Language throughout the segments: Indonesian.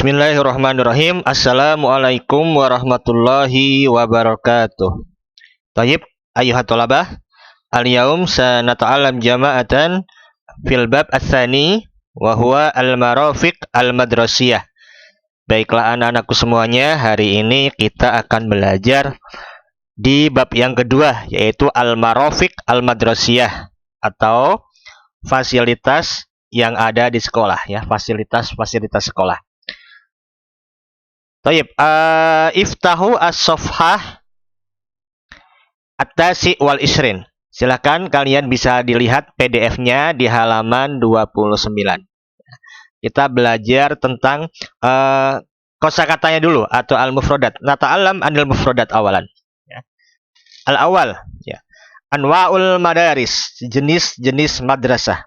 Bismillahirrahmanirrahim. Assalamualaikum warahmatullahi wabarakatuh. Tayyib, ayuhat thalabah. Al-yaum sanata'allam jama'atan fil bab ats-tsani wa huwa al-marafiq al-madrasiyah. Baiklah anak-anakku semuanya, hari ini kita akan belajar di bab yang kedua, yaitu al-marafiq al-madrasiyah atau fasilitas yang ada di sekolah, ya, fasilitas sekolah. Tayyib, iftahu as-safhah at-tasi wal isrin. Silakan kalian bisa dilihat PDF-nya di halaman 29. Kita belajar tentang kosakatanya dulu atau al-mufradat. Nata'allam anil mufradat awalan. Ya. Al-awal, ya. Anwa'ul madaris, jenis-jenis madrasah.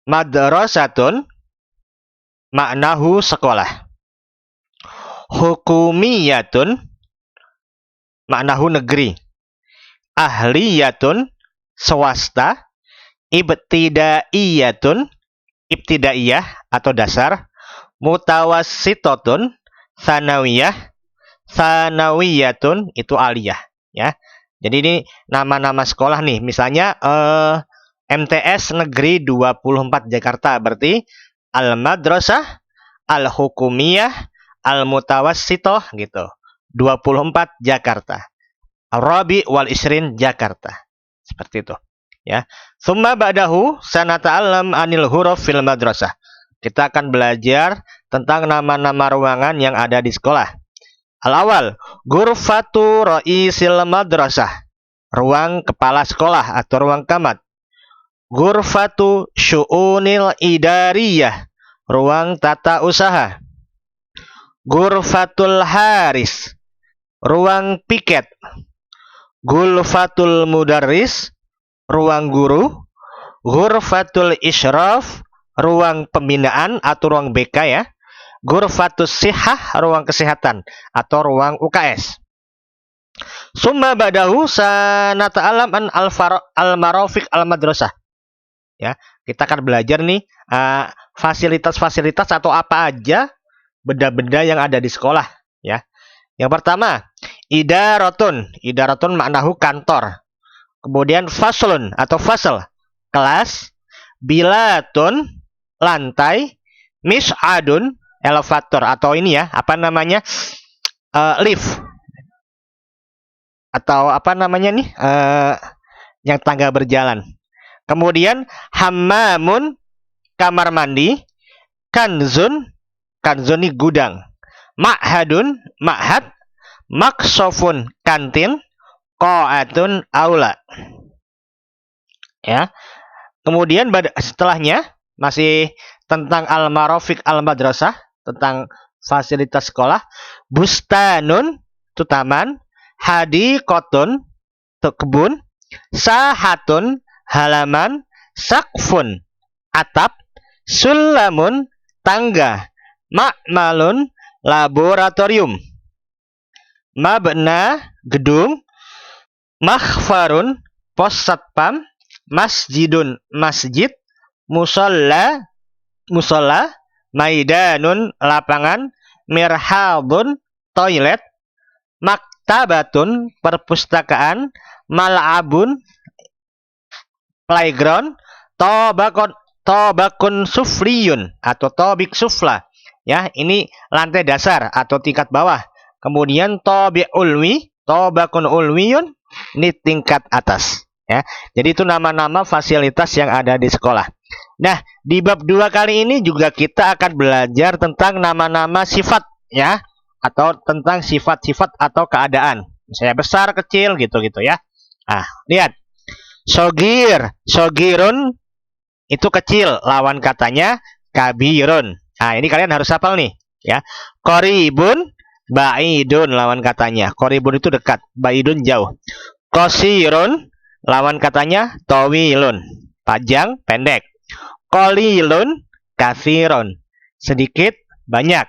Madrasatun maknahu sekolah. Hukumiyatun maknahu negeri. Ahliyatun swasta. Ibtidaiyatun ibtidaiyah atau dasar. Mutawassitotun sanawiyah. Sanawiyatun itu aliyah, ya. Jadi ini nama-nama sekolah nih. Misalnya MTS Negeri 24 Jakarta, berarti Al-Madrasah, Al-Hukumiyah, Al-Mutawassitoh gitu. 24 Jakarta. Ar-Rabi wal Isrin Jakarta. Seperti itu, ya. Summa ba'dahu sanata'allam anil huruf fil madrasah. Kita akan belajar tentang nama-nama ruangan yang ada di sekolah. Al-awal, ghurfatu ra'isil madrasah. Ruang kepala sekolah atau ruang kamat. Ghurfatu syu'unil idariyah, ruang tata usaha. Ghurfatul haris, ruang piket. Ghurfatul mudarris, ruang guru. Ghurfatul isyraf, ruang pembinaan atau ruang BK, ya. Ghurfatus sihah, ruang kesehatan atau ruang UKS. Summa badahu sanata'alam an al-marafiq al-madrasah. Ya, kita akan belajar nih fasilitas-fasilitas atau apa aja benda-benda yang ada di sekolah, ya. Yang pertama, idaratun. Idaratun maknahu kantor. Kemudian faslun atau fasal, kelas. Bilatun, lantai. Mis'adun, elevator atau ini, ya, apa namanya, lift atau apa namanya nih, yang tangga berjalan. Kemudian hammamun, kamar mandi. Kanzun, kanzun ini gudang. Ma'hadun, ma'had. Maksofun, kantin. Qa'atun, aula. Ya. Kemudian setelahnya masih tentang al-marafiq al-madrasah, tentang fasilitas sekolah. Bustanun, itu taman. Hadiqotun, itu kebun. Sahatun, halaman. Sakfun, atap. Sulamun, tangga. Ma'malun, laboratorium. Mabna, gedung. Makhfarun, pos satpam. Masjidun, masjid. Musalla, musola. Maidanun, lapangan. Mirhabun, toilet. Maktabatun, perpustakaan. Mal'abun, playground. Tobakun sufliyun atau tobik sufla, ya, ini lantai dasar atau tingkat bawah. Kemudian tobakun ulwiyun, ini tingkat atas, ya. Jadi itu nama-nama fasilitas yang ada di sekolah. Nah, di bab 2 kali ini juga kita akan belajar tentang nama-nama sifat, ya, atau tentang sifat-sifat atau keadaan. Misalnya besar, kecil, gitu-gitu, ya. Nah, lihat. Sogirun itu kecil, lawan katanya kabirun. Nah, ini kalian harus hafal nih, ya. Qoribun, ba'idun, lawan katanya. Qoribun itu dekat, ba'idun jauh. Qasirun, lawan katanya tawilun, panjang, pendek. Qalilun, katsirun, sedikit, banyak.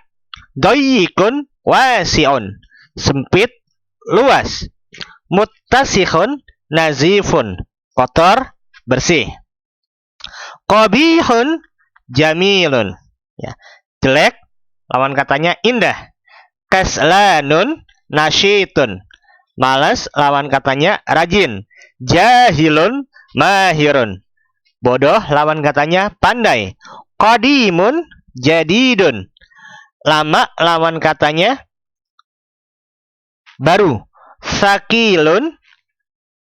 Dayyikun, wasi'un, sempit, luas. Muttasikhun, nazifun, kotor, bersih. Qabihun, jamilun, ya. jelek, lawan katanya indah. Kaslanun nasyitun, malas, lawan katanya rajin. Jahilun mahirun, bodoh, lawan katanya pandai. Qadimun jadidun, lama, lawan katanya baru. Sakilun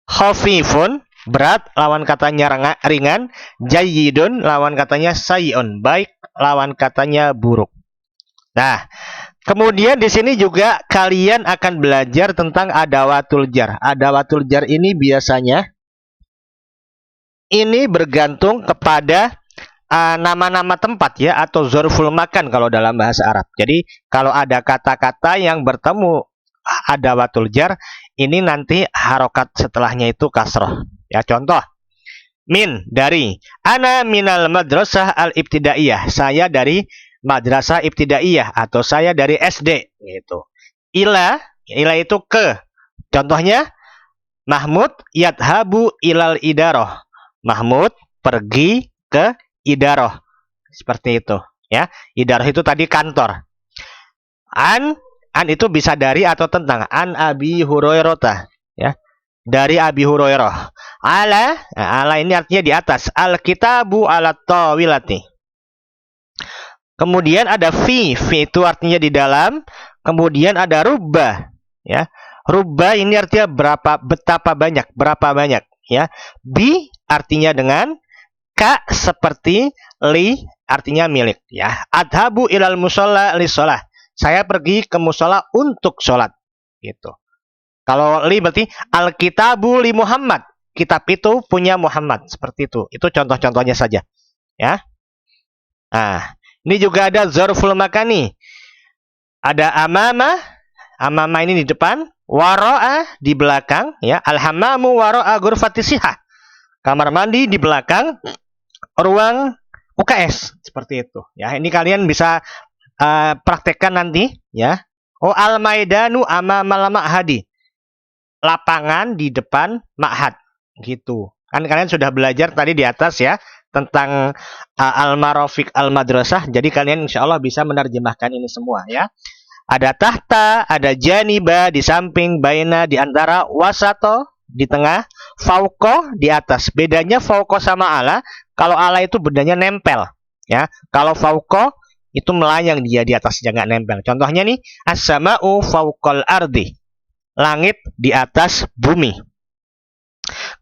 khafifun, berat, lawan katanya ringan. Jayyidun, lawan katanya sayyi'un, baik, lawan katanya buruk. Nah, kemudian di sini juga kalian akan belajar tentang adawatul jar. Adawatul jar ini biasanya ini bergantung kepada nama-nama tempat ya, atau zorful makan kalau dalam bahasa Arab. Jadi kalau ada kata-kata yang bertemu adawatul jar, ini nanti harokat setelahnya itu kasroh. Ya, contoh, min, dari. Ana minal madrasah al-ibtidaiyah, saya dari madrasah ibtidaiyah, atau saya dari SD gitu. Ila itu ke. Contohnya, Mahmud yadhabu ilal idaroh, Mahmud pergi ke idaroh. Seperti itu ya. Idaroh itu tadi kantor. An itu bisa dari atau tentang. An Abi Hurairah ya, dari Abi Hurairah. Ala ini artinya di atas. Al kitabu ala tawilati. Kemudian ada fi itu artinya di dalam. Kemudian ada rubba ya. Rubba ini artinya betapa banyak, berapa banyak ya. Bi artinya dengan. Ka seperti li artinya milik ya. Adhabu ilal musola li sholah, saya pergi ke musola untuk sholat gitu. Kalau li berarti al-kitabu li Muhammad, kitab itu punya Muhammad, seperti itu. Itu contoh-contohnya saja ya. Nah, ini juga ada zorful makani. Ada amama ini di depan, waro'a di belakang ya. Al-hamamu waro'a ghurfati sihah, kamar mandi di belakang ruang UKS, seperti itu ya. Ini kalian bisa praktekkan nanti ya. Oh, al-maidanu amamal ma'hadi, lapangan di depan ma'had gitu. Kan kalian sudah belajar tadi di atas ya tentang al-marafiq al-madrasah. Jadi kalian insya Allah bisa menerjemahkan ini semua ya. Ada tahta, ada janiba di samping, baina di antara, wasato di tengah, fauko di atas. Bedanya fauko sama ala, kalau ala itu bedanya nempel ya. Kalau fauko itu melayang, dia di atasnya nggak nempel. Contohnya nih, as-sama'u fauqal ardi, langit di atas bumi.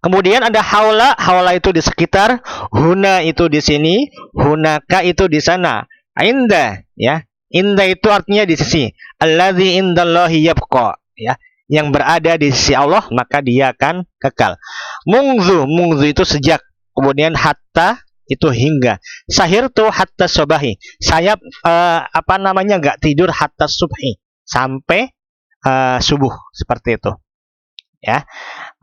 Kemudian ada haula, haula itu di sekitar, huna itu di sini, hunaka itu di sana. Inda ya, inda itu artinya di sisi. Alladzi indallahi yabqa ya, yang berada di sisi Allah maka dia akan kekal. Mungzu itu sejak. Kemudian hatta itu hingga. Sahirtu hatta subahi, saya nggak tidur hatta subhi, sampai subuh, seperti itu ya.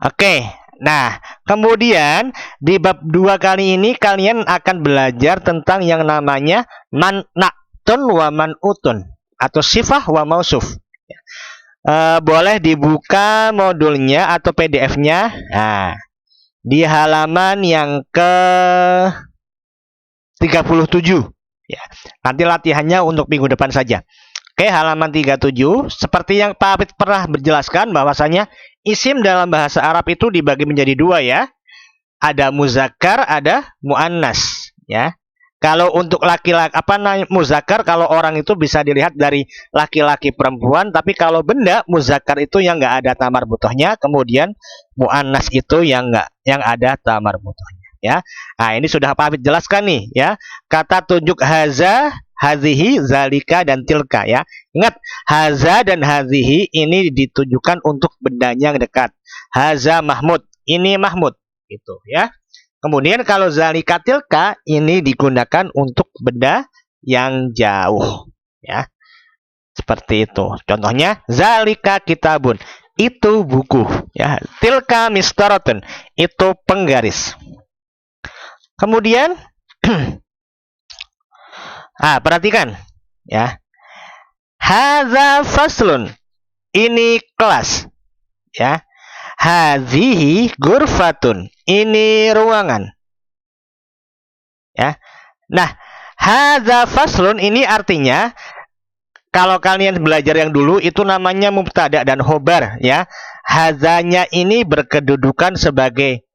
Oke. Nah, kemudian di bab 2 kali ini kalian akan belajar tentang yang namanya man'atun wa man'utun, atau sifah wa mausuf. Boleh dibuka modulnya atau PDF-nya. Nah, di halaman yang ke 37 ya. Nanti latihannya untuk minggu depan saja. Oke, halaman 37. Seperti yang Pak Hafidz pernah berjelaskan bahwasanya isim dalam bahasa Arab itu dibagi menjadi 2 ya. Ada muzakkar, ada muannas ya. Kalau untuk laki-laki muzakkar, kalau orang itu bisa dilihat dari laki-laki perempuan, tapi kalau benda muzakkar itu yang nggak ada tamar butohnya, kemudian muannas itu yang ada tamar butohnya ya. Nah, ini sudah Pak Hafidz jelaskan nih ya. Kata tunjuk haza, hazihi, zalika, dan tilka ya. Ingat, haza dan hazihi ini ditujukan untuk bendanya yang dekat. Haza Mahmud, ini Mahmud gitu ya. Kemudian kalau zalika tilka ini digunakan untuk benda yang jauh ya. Seperti itu. Contohnya zalika kitabun, itu buku ya. Tilka mistaratun, itu penggaris. Kemudian perhatikan ya. Hadza faslun, ini kelas ya. Hazihi ghurfatun, ini ruangan ya. Nah, Hadza faslun ini artinya kalau kalian belajar yang dulu itu namanya mubtada dan khobar ya. Hazanya ini berkedudukan sebagai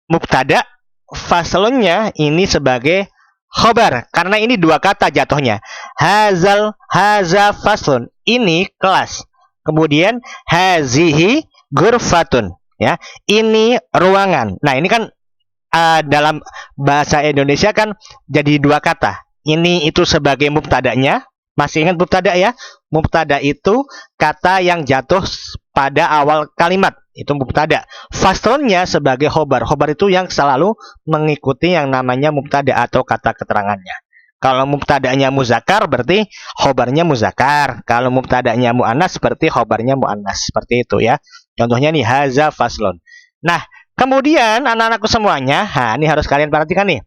mubtada, faslunnya ini sebagai khobar karena ini dua kata jatuhnya. Haza faslun ini kelas. Kemudian hazihi ghurfatun ya. Ini ruangan. Nah, ini kan dalam bahasa Indonesia kan jadi dua kata. Ini itu sebagai mubtadanya. Masih ingat mubtada ya? Mubtada itu kata yang jatuh pada awal kalimat. Itu mubtada. Faslunnya sebagai khobar. Khobar itu yang selalu mengikuti yang namanya mubtada atau kata keterangannya. Kalau mubtadanya muzakkar berarti khobarnya muzakkar. Kalau mubtadanya muannas berarti khobarnya muannas. Seperti itu ya. Contohnya nih haza faslun. Nah, kemudian anak-anakku semuanya, ini harus kalian perhatikan nih.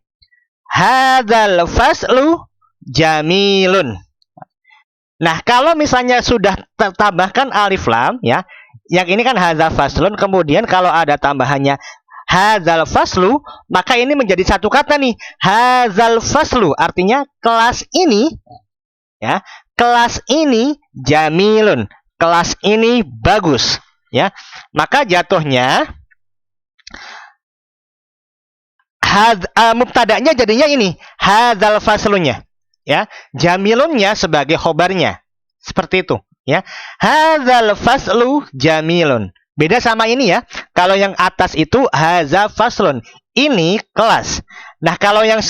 Hadzal faslu jamilun. Nah, kalau misalnya sudah tertambahkan alif lam ya, yang ini kan hadzal faslun, kemudian kalau ada tambahannya hadzal faslu, maka ini menjadi satu kata nih. Hadzal faslu artinya kelas ini ya, kelas ini jamilun. Kelas ini bagus ya. Maka jatuhnya mubtadanya jadinya ini hadzal faslunya ya, jamilunnya sebagai khobarnya. Seperti itu ya. Hadzal faslu jamilun. Beda sama ini ya. Kalau yang atas itu hadza faslun. Ini kelas. Nah, kalau yang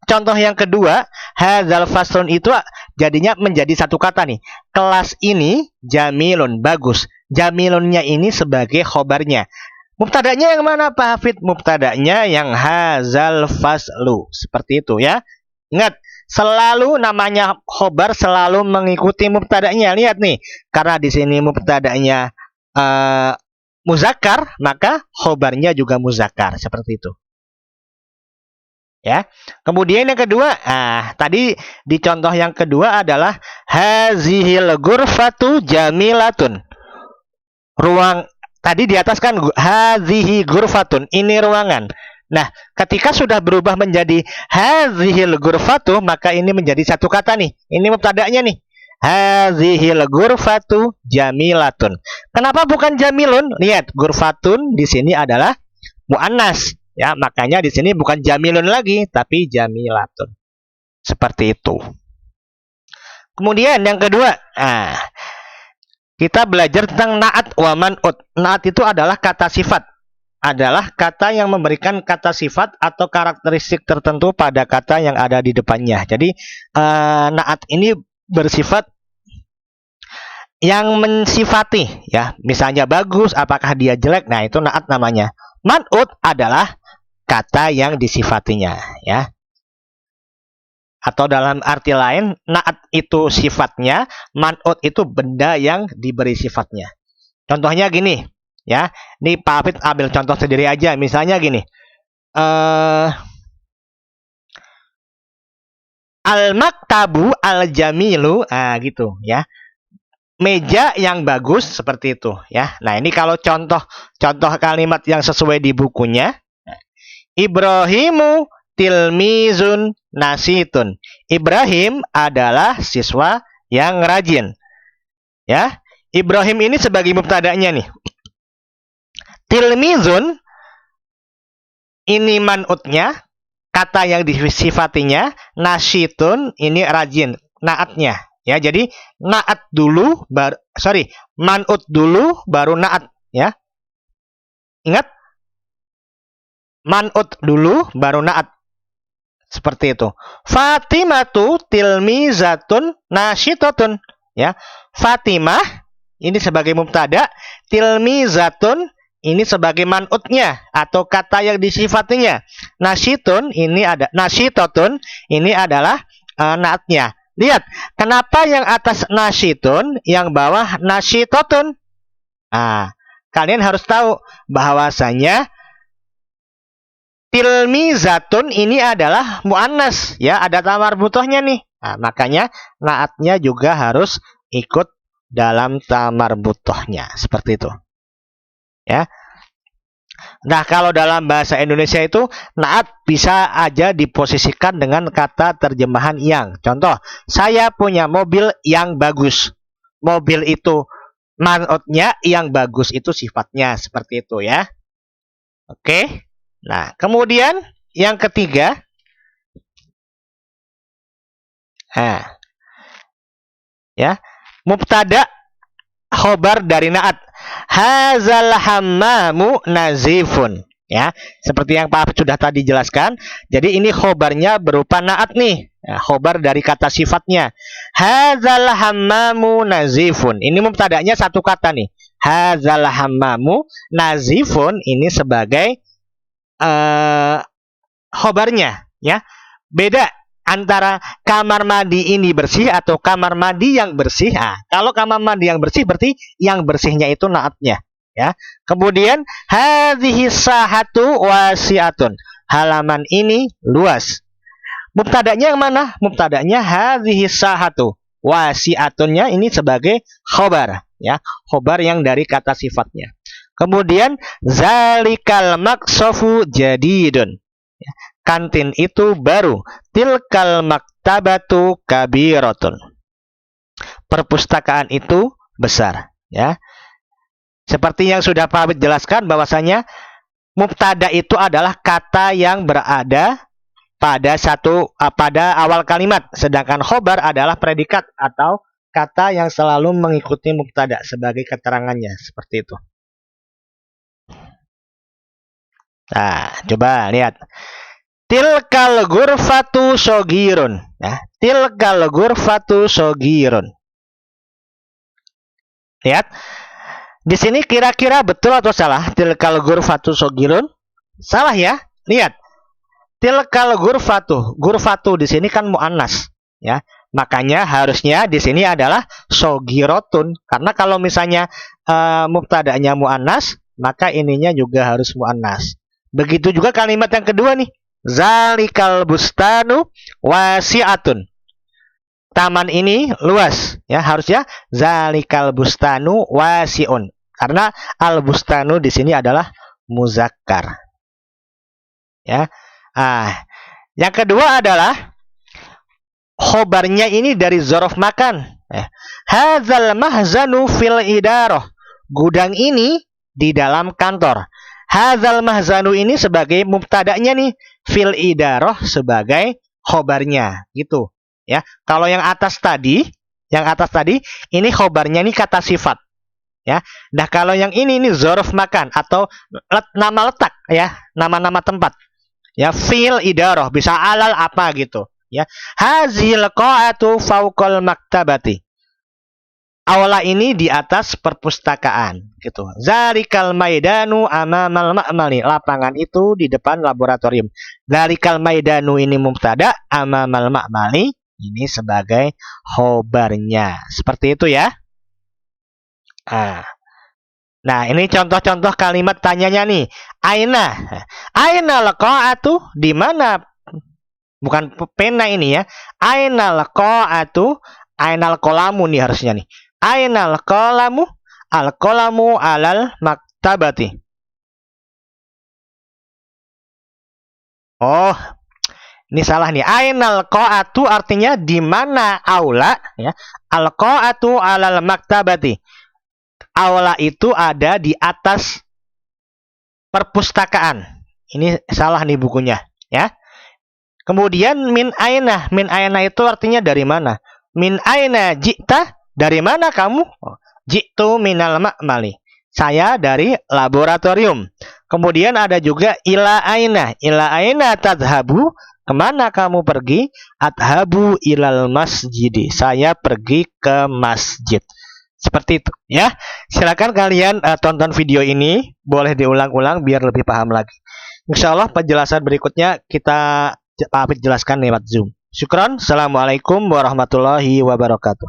contoh yang kedua, hadzal faslun itu jadinya menjadi satu kata nih. Kelas ini jamilun, bagus. Jamilunnya ini sebagai khobarnya. Mubtadanya yang mana Pak Hafid? Mubtadanya yang hadzal faslu. Seperti itu ya. Ingat, selalu namanya khobar selalu mengikuti mubtadanya. Lihat nih, karena di sini mubtadanya muzakkar, maka khobarnya juga muzakkar. Seperti itu. Ya. Kemudian yang kedua, tadi di contoh yang kedua adalah hazihil ghurfatu jamilatun. Tadi di atas kan hazihi ghurfatun, ini ruangan. Nah, ketika sudah berubah menjadi hazihil ghurfatu, maka ini menjadi satu kata nih. Ini mubtada'nya nih. Hazihil ghurfatu jamilatun. Kenapa bukan jamilun? Lihat, ghurfatun di sini adalah muannas, ya. Makanya di sini bukan jamilun lagi, tapi jamilatun. Seperti itu. Kemudian yang kedua, kita belajar tentang na'at wa man'ut. Na'at itu adalah kata sifat. Adalah kata yang memberikan kata sifat atau karakteristik tertentu pada kata yang ada di depannya. Jadi, na'at ini bersifat yang mensifati. Ya, misalnya bagus, apakah dia jelek? Nah, itu na'at namanya. Man'ut adalah kata yang disifatinya. Ya. Atau dalam arti lain, na'at itu sifatnya, man'ut itu benda yang diberi sifatnya. Contohnya gini, ya. Ini Pak Hafid ambil contoh sendiri aja. Misalnya gini. Al-maktabu al-jamilu, gitu, ya. Meja yang bagus seperti itu, ya. Nah, ini kalau contoh kalimat yang sesuai di bukunya. Ibrahimu tilmizun nasitun. Ibrahim adalah siswa yang rajin. Ya, Ibrahim ini sebagai mubtada'nya nih. Tilmizun ini man'utnya, kata yang disifatinya. Nasitun ini rajin, naatnya. Ya, jadi naat dulu man'ut dulu baru naat, ya. Ingat? Man'ut dulu baru naat. Seperti itu. Fatimatu tilmizatun nasyitatun. Ya. Fatimah ini sebagai mubtada, tilmizatun ini sebagai man'utnya atau kata yang disifatinya. Nasyitun nasyitatun ini adalah naatnya. Lihat, kenapa yang atas nasyitun, yang bawah nasyitatun? Kalian harus tahu bahwasanya tilmizatun ini adalah muannas, ya, ada tamar butohnya nih. Makanya naatnya juga harus ikut dalam tamar butohnya, seperti itu. Ya. Nah, kalau dalam bahasa Indonesia itu naat bisa aja diposisikan dengan kata terjemahan yang. Contoh, saya punya mobil yang bagus. Mobil itu manutnya, yang bagus itu sifatnya, seperti itu ya. Oke. Nah, kemudian yang ketiga, nah, ya, mubtada khobar dari naat. Hazal hammamu nazifun. Ya, seperti yang Pak sudah tadi jelaskan. Jadi ini khobarnya berupa naat nih. Ya, khobar dari kata sifatnya. Hazal hammamu nazifun. Ini mubtadanya satu kata nih. Hazal hammamu nazifun ini sebagai khobarnya. Ya, beda antara kamar mandi ini bersih atau kamar mandi yang bersih. Nah, kalau kamar mandi yang bersih berarti yang bersihnya itu naatnya, ya. Kemudian hadhihi sahatu wasiatun. Halaman ini luas. Mubtadanya yang mana? Mubtadanya hadhihi sahatu. Wasiatunnya ini sebagai khobar, ya. Khobar yang dari kata sifatnya. Kemudian zalikal maksofu jadidun. Kantin itu baru. Tilkal maktabatu kabiratun. Perpustakaan itu besar, ya. Seperti yang sudah Pak Abid jelaskan bahwasanya mubtada itu adalah kata yang berada pada awal kalimat, sedangkan khobar adalah predikat atau kata yang selalu mengikuti mubtada sebagai keterangannya, seperti itu. Nah, coba lihat. Tilkal ghurfatu shogirun. Ya, tilkal ghurfatu shogirun. Lihat. Di sini kira-kira betul atau salah? Tilkal ghurfatu shogirun. Salah ya? Lihat. Tilkal ghurfatu. Ghurfatu di sini kan muannas, ya. Makanya harusnya di sini adalah shogirotun. Karena kalau misalnya mubtada'nya muannas, maka ininya juga harus muannas. Begitu juga kalimat yang kedua nih. Zalikal bustanu wasi'atun. Taman ini luas, ya, harusnya zalikal bustanu wasi'un. Karena al bustanu di sini adalah muzakkar. Ya. Yang kedua adalah khobarnya ini dari zorof makan. Hadzal mahzanu fil idarah. Gudang ini di dalam kantor. Hadzal mahzanu ini sebagai mubtada'nya nih, fil idarah sebagai khobarnya, gitu, ya. Kalau yang atas tadi ini khobarnya ini kata sifat, ya. Nah, kalau yang ini zorof makan atau nama letak, ya, nama-nama tempat, ya, fil idarah bisa alal apa gitu, ya. Hazil qa'atu fauqal maktabati. Aula ini di atas perpustakaan, gitu. Zalikal maidanu amamal ma'mali. Lapangan itu di depan laboratorium. Zalikal maidanu ini mubtada, amamal ma'mali ini sebagai khobarnya. Seperti itu ya. Nah, ini contoh-contoh kalimat tanyanya nih. Aina. Aina laqa'atu, di mana? Bukan pena ini ya. Aina laqa'atu, ainal qalamu nih harusnya nih. Ainal qalamu, al qalamu alal maktabati. Oh, ini salah nih. Ainal qa'atu artinya di mana aula, ya. Al qa'atu alal maktabati. Aula itu ada di atas perpustakaan. Ini salah nih bukunya, ya. Kemudian min aina. Min aina itu artinya dari mana? Min aina ji'ta? Dari mana kamu? Ji'tu minal ma'mali. Saya dari laboratorium. Kemudian ada juga ila aina. Ila aina tadhabu? Kemana kamu pergi? Adhabu ilal masjidi. Saya pergi ke masjid. Seperti itu, ya. Silakan kalian tonton video ini. Boleh diulang-ulang biar lebih paham lagi. Insya Allah penjelasan berikutnya kita jelaskan lewat Zoom. Syukran. Assalamualaikum warahmatullahi wabarakatuh.